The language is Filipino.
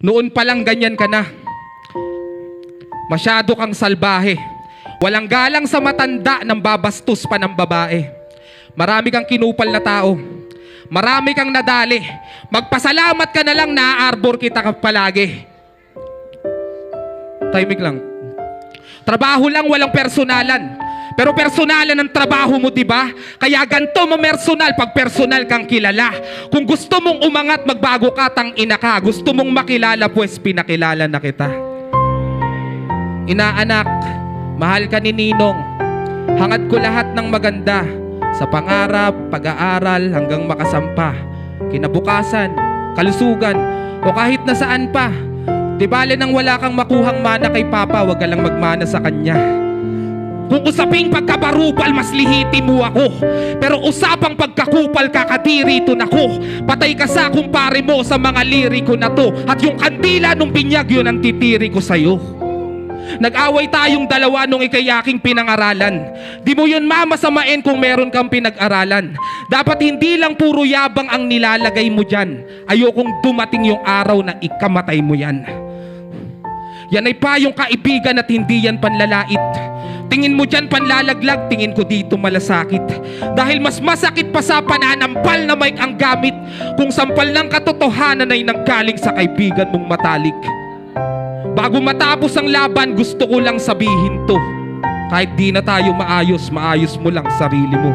Noon pa lang ganyan ka na. Masyado kang salbahe. Walang galang sa matanda nang babastos pa ng babae. Marami kang kinupal na tao. Marami kang nadali. Magpasalamat ka na lang na arbor kita ka palagi. Timing lang. Trabaho lang, walang personalan. Pero personalan ang trabaho mo, di ba? Kaya ganito mamersonal pag personal kang kilala. Kung gusto mong umangat, magbago ka, tang ina ka. Gusto mong makilala, pues pinakilala na kita. Inaanak, mahal ka ni Ninong. Hangad ko lahat ng maganda. Sa pangarap, pag-aaral, hanggang makasampa. Kinabukasan, kalusugan, o kahit nasaan pa. Di bale nang wala kang makuhang mana kay Papa, wag ka lang magmana sa kanya. Kung usaping pagkabarupal, mas lihiti mo ako. Pero usapang pagkakupal, kakadiri ito na ko. Patay ka sa kumpare mo sa mga liriko na to. At yung kandila nung binyag, yun ang titiri ko sa'yo. Nag-away tayong dalawa nung ikayaking pinangaralan. Di mo yun mamasamain kung meron kang pinag-aralan. Dapat hindi lang puro yabang ang nilalagay mo dyan. Ayokong dumating yung araw na ikamatay mo yan. Yan ay payong kaibigan at hindi yan panlalait. Tingin mo dyan panlalaglag, tingin ko dito malasakit. Dahil mas masakit pa sa pananampal na mic ang gamit kung sampal ng katotohanan ay nanggaling sa kaibigan mong matalik. Bago matapos ang laban, gusto ko lang sabihin to. Kahit di na tayo maayos, maayos mo lang sarili mo.